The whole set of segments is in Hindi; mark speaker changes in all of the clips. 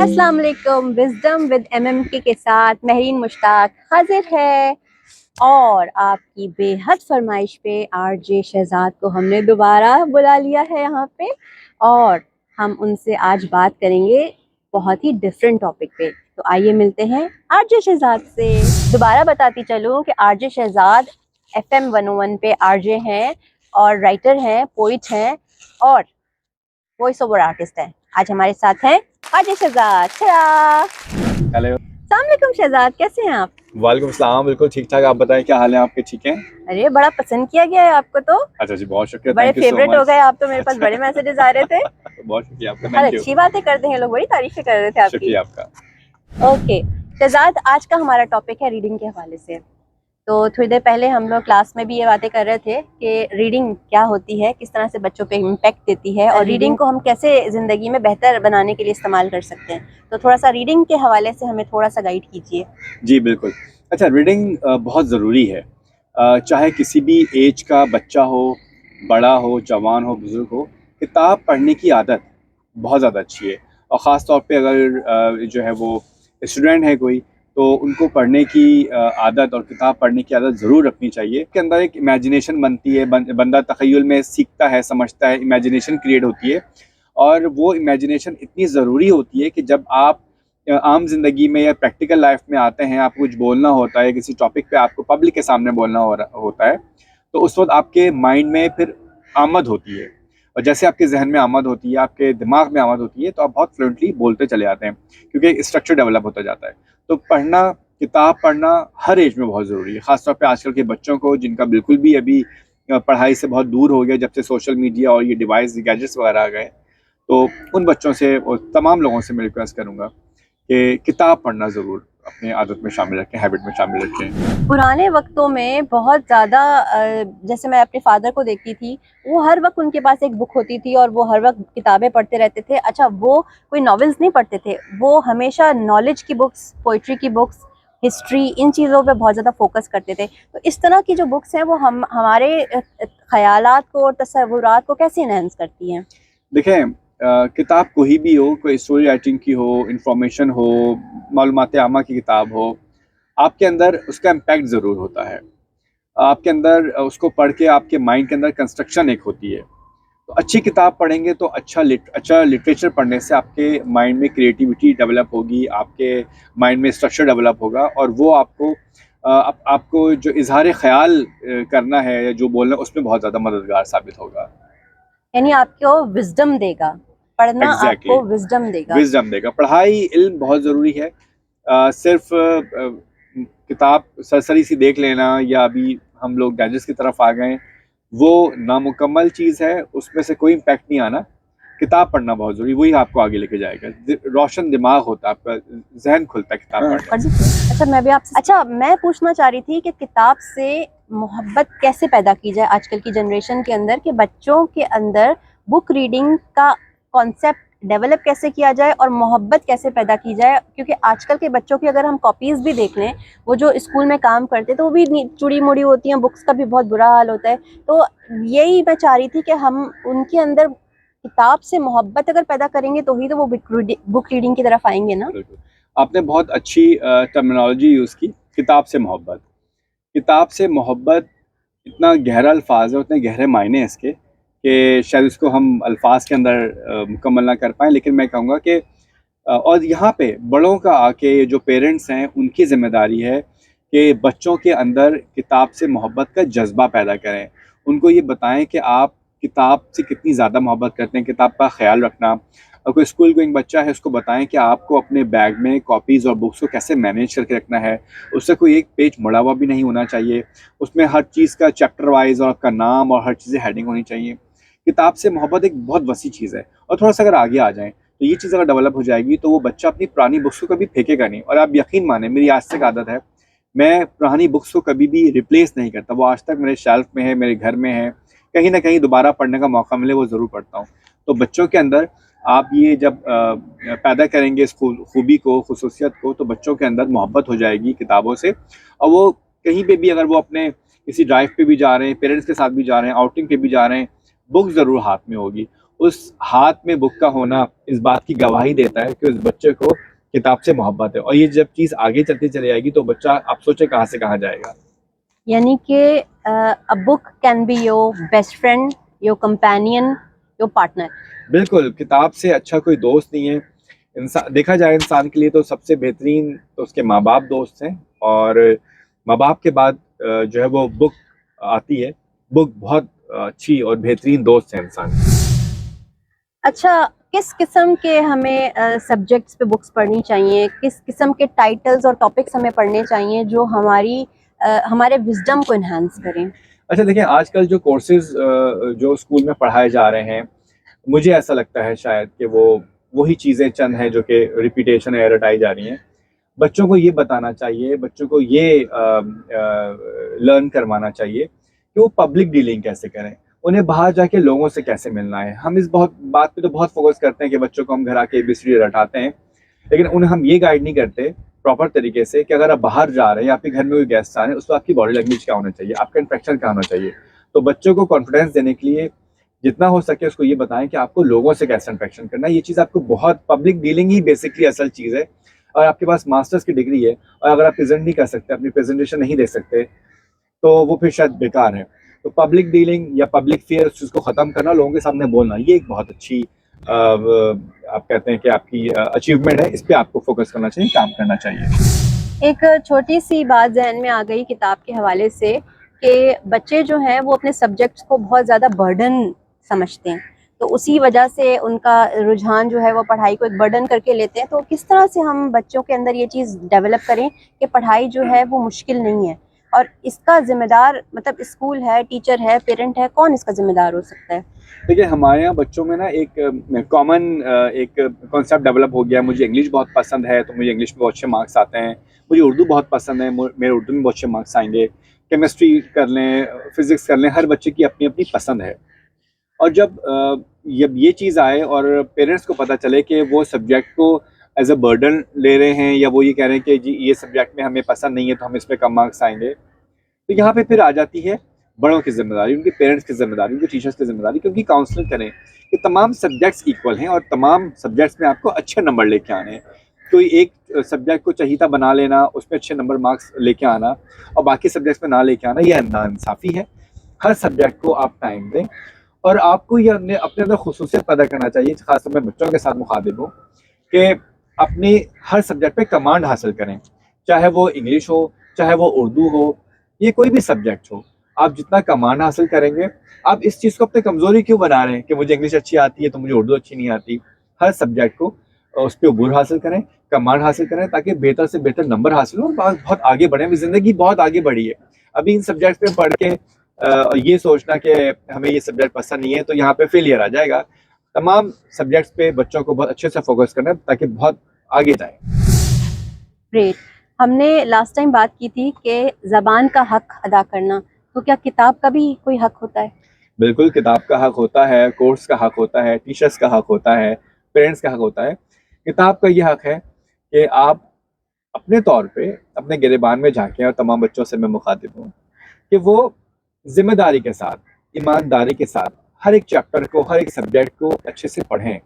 Speaker 1: अस्सलाम वालेकुम। विजडम विद एमएमके के साथ महरीन मुश्ताक हाजिर है और आपकी बेहद फरमाइश पे आरजे शहजाद को हमने दोबारा बुला लिया है यहाँ पे और हम उनसे आज बात करेंगे बहुत ही डिफरेंट टॉपिक पे। तो आइए मिलते हैं आरजे शहजाद से। दोबारा बताती चलूँ कि आरजे शहजाद FM 101 पे आरजे हैं और राइटर हैं, पोइट हैं और वॉइस ओवर आर्टिस्ट हैं। आज हमारे साथ हैं आरजे शहजाद।
Speaker 2: हेलो।
Speaker 1: अस्सलाम वालेकुम शहजाद, कैसे हैं आप?
Speaker 2: वालेकुम सलाम, बिल्कुल ठीक ठाक। आप बताएं क्या हाल है आपके? ठीक हैं?
Speaker 1: अरे बड़ा पसंद किया गया है आपको तो।
Speaker 2: अच्छा जी, बहुत शुक्रिया।
Speaker 1: बड़े
Speaker 2: thank you so
Speaker 1: favourite
Speaker 2: much.
Speaker 1: हो गए आप तो, मेरे पास बड़े मैसेजेस आ रहे थे।
Speaker 2: बहुत शुक्रिया आपका,
Speaker 1: हर
Speaker 2: थैंक यू।
Speaker 1: अच्छी बातें करते हैं लोग, बड़ी तारीफें कर रहे थे आपकी।
Speaker 2: शुक्रिया आपका।
Speaker 1: ओके शहजाद, आज का हमारा टॉपिक है रीडिंग के हवाले से। तो थोड़ी देर पहले हम लोग क्लास में भी ये बातें कर रहे थे कि रीडिंग क्या होती है, किस तरह से बच्चों पे इम्पैक्ट देती है और रीडिंग को हम कैसे ज़िंदगी में बेहतर बनाने के लिए इस्तेमाल कर सकते हैं। तो थोड़ा सा रीडिंग के हवाले से हमें थोड़ा सा गाइड कीजिए।
Speaker 2: जी बिल्कुल। अच्छा, रीडिंग बहुत ज़रूरी है। चाहे किसी भी एज का बच्चा हो, बड़ा हो, जवान हो, बुज़ुर्ग हो, किताब पढ़ने की आदत बहुत ज़्यादा अच्छी है। और ख़ास तौर पे अगर जो है वो स्टूडेंट है कोई, तो उनको पढ़ने की आदत और किताब पढ़ने की आदत ज़रूर रखनी चाहिए। के अंदर एक इमेजिनेशन बनती है, बंदा तख़य्युल में सीखता है, समझता है, इमेजिनेशन क्रिएट होती है। और वो इमेजिनेशन इतनी ज़रूरी होती है कि जब आप आम ज़िंदगी में या प्रैक्टिकल लाइफ में आते हैं, आपको कुछ बोलना होता है, किसी टॉपिक पे आपको पब्लिक के सामने बोलना होता है, तो उस वक्त आपके माइंड में फिर आमद होती है। और जैसे आपके जहन में आमद होती है, आपके दिमाग में आमद होती है, तो आप बहुत फ्लुएंटली बोलते चले जाते हैं, क्योंकि स्ट्रक्चर डेवलप होता जाता है। तो पढ़ना, किताब पढ़ना हर एज में बहुत ज़रूरी है। ख़ासतौर पर आजकल के बच्चों को, जिनका बिल्कुल भी अभी पढ़ाई से बहुत दूर हो गया जब से सोशल मीडिया और ये डिवाइस, गैजेट्स वगैरह आ गए, तो उन बच्चों से और तमाम लोगों से मैं रिक्वेस्ट करूँगा कि किताब पढ़ना ज़रूर अपनी आदत में शामिल रखें, हैबिट में शामिल रखें।
Speaker 1: पुराने वक्तों में बहुत ज़्यादा जैसे मैं अपने फादर को देखती थी, वो हर वक्त उनके पास एक बुक होती थी और वो हर वक्त किताबें पढ़ते रहते थे। अच्छा, वो कोई नॉवेल्स नहीं पढ़ते थे, वो हमेशा नॉलेज की बुक्स, पोइट्री की बुक्स, हिस्ट्री, इन चीज़ों पे बहुत ज़्यादा फोकस करते थे। तो इस तरह की जो बुक्स हैं वो हमारे ख़यालात को और तसव्वुरात को कैसे एनहांस करती हैं?
Speaker 2: देखें, किताब कोई भी हो, कोई स्टोरी राइटिंग की हो, इंफॉर्मेशन हो, मालूमात आमा की किताब हो, आपके अंदर उसका इम्पैक्ट ज़रूर होता है। आपके अंदर उसको पढ़ के आपके माइंड के अंदर कंस्ट्रक्शन एक होती है। तो अच्छी किताब पढ़ेंगे तो अच्छा लिटरेचर पढ़ने से आपके माइंड में क्रिएटिविटी डेवलप होगी, आपके माइंड में स्ट्रक्चर डेवलप होगा, और वो आपको आपको जो इजहार ख्याल करना है या जो बोलना है, उसमें बहुत ज़्यादा मददगार साबित होगा।
Speaker 1: यानी आपको विजडम देगा, पढ़ना
Speaker 2: एग्जैक्टली,
Speaker 1: आपको विजडम देगा।
Speaker 2: विजडम देगा। पढ़ाई, इल्म बहुत ज़रूरी है। सिर्फ किताब सरसरी सी देख लेना, या अभी हम लोग गैजेट्स की तरफ आ गए, वो नामुकम्मल चीज़ है, उसमें से कोई इम्पैक्ट नहीं आना। किताब पढ़ना बहुत ज़रूरी, वही आपको आगे लेके जाएगा। रोशन दिमाग होता है आपका, जहन खुलता है किताब पढ़ने से।
Speaker 1: अच्छा, मैं पूछना चाह रही थी कि किताब से मोहब्बत कैसे पैदा की जाए आजकल की जनरेशन के अंदर, कि बच्चों के अंदर बुक रीडिंग का कॉन्सेप्ट डेवलप कैसे किया जाए और मोहब्बत कैसे पैदा की जाए। क्योंकि आजकल के बच्चों की अगर हम कॉपीज़ भी देख लें, वो जो स्कूल में काम करते तो वो भी चुड़ी मुड़ी होती हैं, बुक्स का भी बहुत बुरा हाल होता है। तो यही मैं चाह रही थी कि हम उनके अंदर किताब से मोहब्बत अगर पैदा करेंगे तो ही तो वो बुक रीडिंग की तरफ आएंगे ना।
Speaker 2: बिल्कुल, आपने बहुत अच्छी टर्मिनोलॉजी यूज़ की, किताब से मोहब्बत। किताब से मोहब्बत इतना गहरा अल्फाज है, उतने गहरे मायने हैं इसके, कि शायद इसको हम अल्फाज के अंदर मुकम्मल ना कर पाएँ। लेकिन मैं कहूँगा कि और यहाँ पे बड़ों का आके, जो पेरेंट्स हैं, उनकी ज़िम्मेदारी है कि बच्चों के अंदर किताब से मोहब्बत का जज्बा पैदा करें। उनको ये बताएं कि आप किताब से कितनी ज़्यादा मोहब्बत करते हैं, किताब का ख्याल रखना। और कोई स्कूल गोइंग बच्चा है, उसको बताएं कि आपको अपने बैग में कॉपीज़ और बुक्स को कैसे मैनेज करके रखना है। उससे कोई एक पेज मुड़ा हुआ भी नहीं होना चाहिए, उसमें हर चीज़ का चैप्टर वाइज और आपका नाम और हर चीज़ें हेडिंग होनी चाहिए। किताब से मोहब्बत एक बहुत वसी चीज़ है। और थोड़ा सा अगर आगे आ जाएँ, तो ये चीज़ अगर डेवलप हो जाएगी, तो वो बच्चा अपनी पुरानी बुक्स को कभी फेंकेगा नहीं। और आप यकीन माने, मेरी आज तक आदत है, मैं पुरानी बुक्स को कभी भी रिप्लेस नहीं करता। वो आज तक मेरे शेल्फ में है, मेरे घर में है, कहीं ना कहीं दोबारा पढ़ने का मौका मिले वो ज़रूर पढ़ता हूँ। तो बच्चों के अंदर आप ये जब पैदा करेंगे इस खूबी को, खुसूसियत को, तो बच्चों के अंदर मोहब्बत हो जाएगी किताबों से। और वो कहीं पे भी, अगर वो अपने किसी ड्राइव पे भी जा रहे हैं, पेरेंट्स के साथ भी जा रहे हैं, आउटिंग पे भी जा रहे हैं, बुक ज़रूर हाथ में होगी। उस हाथ में बुक का होना इस बात की गवाही देता है कि उस बच्चे को किताब से मोहब्बत है। और ये जब चीज़ आगे चलती चली जाएगी तो बच्चा आप सोचे कहाँ से कहाँ जाएगा।
Speaker 1: यानी कि a book can be your best friend, your companion, your partner.
Speaker 2: बिल्कुल, किताब से अच्छा कोई दोस्त नहीं है। इंसान देखा जाए इंसान के लिए तो सबसे बेहतरीन तो उसके माँ-बाप दोस्त हैं, और माँ-बाप के बाद जो है वो बुक आती है। बुक बहुत अच्छी और बेहतरीन दोस्त है इंसान की।
Speaker 1: अच्छा, किस किस्म के हमें सब्जेक्ट्स पे बुक्स पढ़नी चाहिए? किस किस्म के टाइटल्स और टॉपिक्स हमें पढ़ने चाहिए जो हमारे विज़डम को एनहांस करें?
Speaker 2: अच्छा देखिए, आजकल जो कोर्सेज़ जो स्कूल में पढ़ाए जा रहे हैं, मुझे ऐसा लगता है शायद कि वो वही चीज़ें चंद हैं जो कि रिपीटेशन है, रटाई जा रही हैं। बच्चों को ये बताना चाहिए, बच्चों को ये लर्न करवाना चाहिए कि वो पब्लिक डीलिंग कैसे करें, उन्हें बाहर जाके लोगों से कैसे मिलना है। हम इस बहुत बात पे तो बहुत फ़ोकस करते हैं कि बच्चों को हम घर आके एबीसीडी रटाते हैं, लेकिन उन्हें हम ये गाइड नहीं करते प्रॉपर तरीके से कि अगर आप बाहर जा रहे हैं या आपके घर में कोई गेस्ट आ रहे हैं, उस वक़्त आपकी बॉडी लैंग्वेज क्या होना चाहिए, आपका इंटरेक्शन क्या होना चाहिए। तो बच्चों को कॉन्फिडेंस देने के लिए जितना हो सके उसको ये बताएँ कि आपको लोगों से कैसे इंटरेक्शन करना है। ये चीज़ आपको बहुत पब्लिक डीलिंग ही बेसिकली असल चीज़ है। और आपके पास मास्टर्स की डिग्री है और अगर आप प्रेज़ेंट नहीं कर सकते, अपनी प्रेज़ेंटेशन नहीं दे सकते, तो वो फिर शायद बेकार है। तो पब्लिक डीलिंग या पब्लिक फ़ियर उस चीज़ को ख़त्म करना, लोगों के सामने बोलना, ये एक बहुत अच्छी आप कहते हैं कि आपकी अचीवमेंट है। इस पे आपको फ़ोकस करना चाहिए, काम करना चाहिए।
Speaker 1: एक छोटी-सी बात ज़हन में आ गई किताब के हवाले से कि बच्चे जो हैं वो अपने सब्जेक्ट्स को बहुत ज़्यादा बर्डन समझते हैं। तो उसी वजह से उनका रुझान जो है वो पढ़ाई को एक बर्डन करके लेते हैं। तो किस तरह से हम बच्चों के अंदर ये चीज़ डेवलप करें कि पढ़ाई जो है वो मुश्किल नहीं है? और इसका ज़िम्मेदार मतलब स्कूल है, टीचर है, पेरेंट है, कौन इसका ज़िम्मेदार हो सकता है?
Speaker 2: देखिए, हमारे यहाँ बच्चों में ना एक कॉमन एक कॉन्सेप्ट डेवलप हो गया है। मुझे इंग्लिश बहुत पसंद है, तो मुझे इंग्लिश में बहुत अच्छे मार्क्स आते हैं। मुझे उर्दू बहुत पसंद है, मेरे उर्दू में बहुत अच्छे मार्क्स आएँगे। केमिस्ट्री कर लें, फिज़िक्स कर लें, हर बच्चे की अपनी-अपनी पसंद है। और जब ये चीज़ आए और पेरेंट्स को पता चले कि वो सब्जेक्ट को एज़ अ बर्डन ले रहे हैं, या वो ये कह रहे हैं कि जी ये सब्जेक्ट में हमें पसंद नहीं है तो हम इस पे कम मार्क्स आएँगे। तो यहाँ पे फिर आ जाती है बड़ों की ज़िम्मेदारी, उनके पेरेंट्स की ज़िम्मेदारी, उनके टीचर्स की ज़िम्मेदारी कि उनकी काउंसलिंग करें कि तमाम सब्जेक्ट्स इक्वल हैं और तमाम सब्जेक्ट्स में आपको अच्छे नंबर लेके आने हैं। कोई एक सब्जेक्ट को चहीता बना लेना, उसमें अच्छे नंबर मार्क्स लेके आना और बाकी सब्जेक्ट्स में ना लेके आना, ये नाइंसाफ़ी है। हर सब्जेक्ट को आप टाइम दें और आपको ये अपने अंदर खुसूसियत पैदा करना चाहिए, ख़ासतौर में बच्चों के साथ मुखातिब हूँ, कि अपनी हर सब्जेक्ट पे कमांड हासिल करें। चाहे वो इंग्लिश हो, चाहे वो उर्दू हो, ये कोई भी सब्जेक्ट हो। आप जितना कमांड हासिल करेंगे, आप इस चीज़ को अपनी कमज़ोरी क्यों बना रहे हैं कि मुझे इंग्लिश अच्छी आती है तो मुझे उर्दू अच्छी नहीं आती। हर सब्जेक्ट को उस पे अबूर हासिल करें, कमांड हासिल करें, ताकि बेहतर से बेहतर नंबर हासिल हो और बहुत आगे बढ़ें। अभी ज़िंदगी बहुत आगे बढ़ी है। अभी इन सब्जेक्ट्स पे पढ़ के ये सोचना कि हमें ये सब्जेक्ट पसंद नहीं है तो यहाँ पे फेलियर आ जाएगा। तमाम सब्जेक्ट्स पे बच्चों को बहुत अच्छे से फ़ोकस करना है ताकि बहुत आगे जाएँ।
Speaker 1: ग्रेट। हमने लास्ट टाइम बात की थी कि ज़बान का हक अदा करना, तो क्या किताब का भी कोई हक होता है?
Speaker 2: बिल्कुल, किताब का हक होता है, कोर्स का हक होता है, टीचर्स का हक होता है, पेरेंट्स का हक होता है। किताब का ये हक है कि आप अपने तौर पे अपने गिरेबान में झाँकें, और तमाम बच्चों से मैं मुखातिब हूँ, कि वो ज़िम्मेदारी के साथ, ईमानदारी के साथ हर एक चैप्टर को, हर एक सब्जेक्ट को अच्छे से पढ़ें।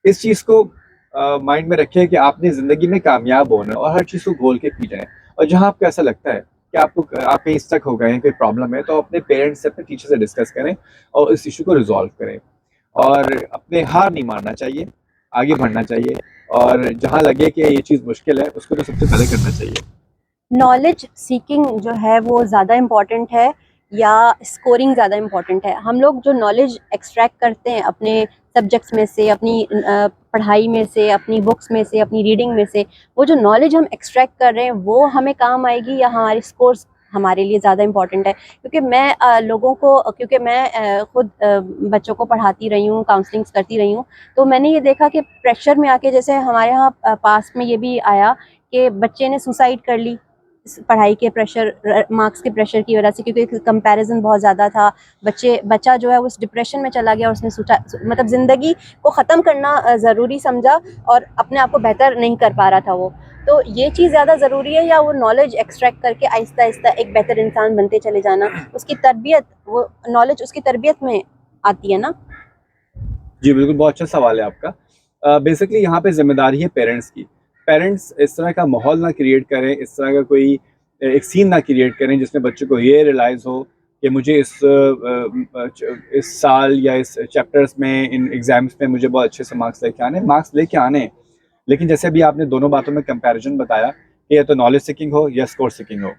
Speaker 2: इस चीज़ को माइंड में रखें कि आपने ज़िंदगी में कामयाब होना है और हर चीज़ को घोल के पी जाएँ। और जहाँ आपको ऐसा लगता है कि आप कहीं स्टक हो गए हैं, कोई प्रॉब्लम है, तो अपने पेरेंट्स से, अपने टीचर से डिस्कस करें और इस इश्यू को रिज़ॉल्व करें। और अपने हार नहीं मानना चाहिए, आगे बढ़ना चाहिए, और जहाँ लगे कि ये चीज़ मुश्किल है, उसको तो सबसे पहले करना चाहिए।
Speaker 1: नॉलेज सीकिंग जो है वो ज़्यादा इम्पोर्टेंट है या स्कोरिंग ज़्यादा इम्पोर्टेंट है? हम लोग जो नॉलेज एक्सट्रैक्ट करते हैं अपने सब्जेक्ट्स में से, अपनी पढ़ाई में से, अपनी बुक्स में से, अपनी रीडिंग में से, वो जो नॉलेज हम एक्सट्रैक्ट कर रहे हैं वो हमें काम आएगी या हमारे स्कोर्स हमारे लिए ज़्यादा इम्पोर्टेंट है? क्योंकि मैं लोगों को क्योंकि मैं खुद बच्चों को पढ़ाती रही हूँ, काउंसलिंग्स करती रही हूँ, तो मैंने ये देखा कि प्रेशर में आके, जैसे हमारे यहाँ पास में ये भी आया कि बच्चे ने सुसाइड कर ली पढ़ाई के प्रेशर, मार्क्स के प्रेशर की वजह से, क्योंकि कंपैरिजन बहुत ज़्यादा था। बच्चा जो है उस डिप्रेशन में चला गया और उसने सोचा मतलब ज़िंदगी को ख़त्म करना ज़रूरी समझा और अपने आप को बेहतर नहीं कर पा रहा था वो। तो ये चीज़ ज़्यादा ज़रूरी है या वो नॉलेज एक्सट्रैक्ट करके आहिस्ता आहिस्ता एक बेहतर इंसान बनते चले जाना? उसकी तरबियत, वो नॉलेज उसकी तरबियत में आती है ना?
Speaker 2: जी बिल्कुल, बहुत अच्छा सवाल है आपका। बेसिकली यहाँ पे जिम्मेदारी है पेरेंट्स की। पेरेंट्स इस तरह का माहौल ना क्रिएट करें, इस तरह का कोई एक सीन ना क्रिएट करें जिसमें बच्चे को ये रियलाइज़ हो कि मुझे इस साल या इस चैप्टर्स में, इन एग्ज़ाम्स में मुझे बहुत अच्छे से मार्क्स लेके आने हैं। लेकिन जैसे अभी आपने दोनों बातों में कंपैरिजन बताया कि या तो नॉलेज सीकिंग हो या स्कोर सीकिंग हो।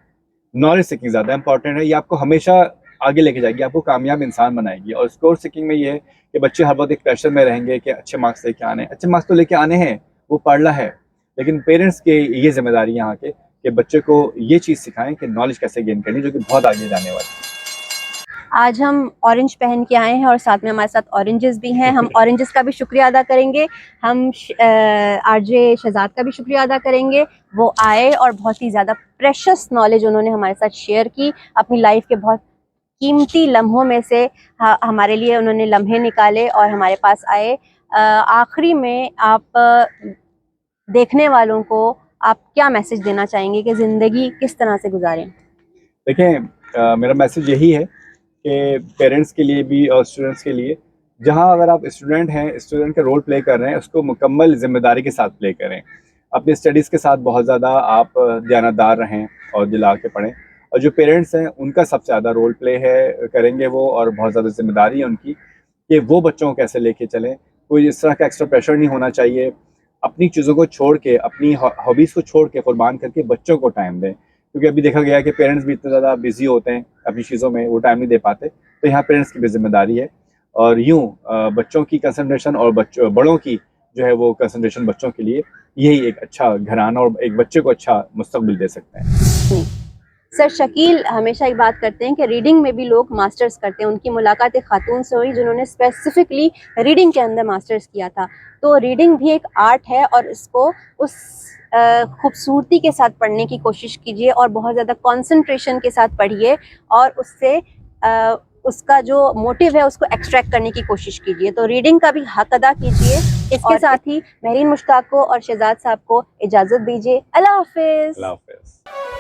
Speaker 2: नॉलेज सीकिंग ज़्यादा इंपॉर्टेंट है, ये आपको हमेशा आगे लेके जाएगी, आपको कामयाब इंसान बनाएगी। और स्कोर सीकिंग में ये है कि बच्चे हर वक्त एक प्रेशर में रहेंगे कि अच्छे मार्क्स लेके आने हैं। अच्छे मार्क्स तो लेके आने हैं, वो पढ़ना है, लेकिन पेरेंट्स की ये जिम्मेदारी है यहाँ के कि बच्चे को ये चीज़ सिखाएं कि नॉलेज कैसे गेन करनी, जो कि बहुत आगे जाने वाली है।
Speaker 1: आज हम ऑरेंज पहन के आए हैं और साथ में हमारे साथ ऑरेंजेस भी हैं। हम ऑरेंजेस का भी शुक्रिया अदा करेंगे, हम आरजे शहजाद का भी शुक्रिया अदा करेंगे। वो आए और बहुत ही ज़्यादा प्रेशस नॉलेज उन्होंने हमारे साथ शेयर की, अपनी लाइफ के बहुत कीमती लम्हों में से हमारे लिए उन्होंने लम्हे निकाले और हमारे पास आए। आखिरी में आप देखने वालों को आप क्या मैसेज देना चाहेंगे कि ज़िंदगी किस तरह से गुजारें?
Speaker 2: देखें, मेरा मैसेज यही है कि पेरेंट्स के लिए भी और स्टूडेंट्स के लिए, जहाँ अगर आप स्टूडेंट हैं, स्टूडेंट का रोल प्ले कर रहे हैं, उसको मुकम्मल जिम्मेदारी के साथ प्ले करें। अपनी स्टडीज़ के साथ बहुत ज़्यादा आप दयानतदार रहें और दिला के पढ़ें। और जो पेरेंट्स हैं उनका सबसे ज़्यादा रोल प्ले है, करेंगे वो, और बहुत ज़्यादा जिम्मेदारी है उनकी कि वो बच्चों को कैसे लेके चलें। कोई इस तरह का एक्स्ट्रा प्रेशर नहीं होना चाहिए। अपनी चीज़ों को छोड़ के, अपनी हॉबीज़ को छोड़ के, कुर्बान करके बच्चों को टाइम दें। क्योंकि अभी देखा गया है कि पेरेंट्स भी इतने ज़्यादा बिजी होते हैं अपनी चीज़ों में, वो टाइम नहीं दे पाते। तो यहाँ पेरेंट्स की भी जिम्मेदारी है। और यूँ बच्चों की कंसंट्रेशन और बड़ों की जो है वो कंसंट्रेशन बच्चों के लिए, यही एक अच्छा घराना और एक बच्चे को अच्छा मुस्तकबिल दे सकते हैं।
Speaker 1: सर शकील हमेशा एक बात करते हैं कि रीडिंग में भी लोग मास्टर्स करते हैं। उनकी मुलाकात एक खातून से हुई जिन्होंने स्पेसिफिकली रीडिंग के अंदर मास्टर्स किया था। तो रीडिंग भी एक आर्ट है और इसको उस खूबसूरती के साथ पढ़ने की कोशिश कीजिए और बहुत ज़्यादा कंसंट्रेशन के साथ पढ़िए और उससे उसका जो मोटिव है उसको एक्सट्रैक्ट करने की कोशिश कीजिए। तो रीडिंग का भी हक अदा कीजिए। इसके साथ ही महरीन मुश्ताक को और शहजाद साहब को इजाज़त दीजिए। अल्लाह हाफिज़।
Speaker 2: अल्लाह हाफिज़।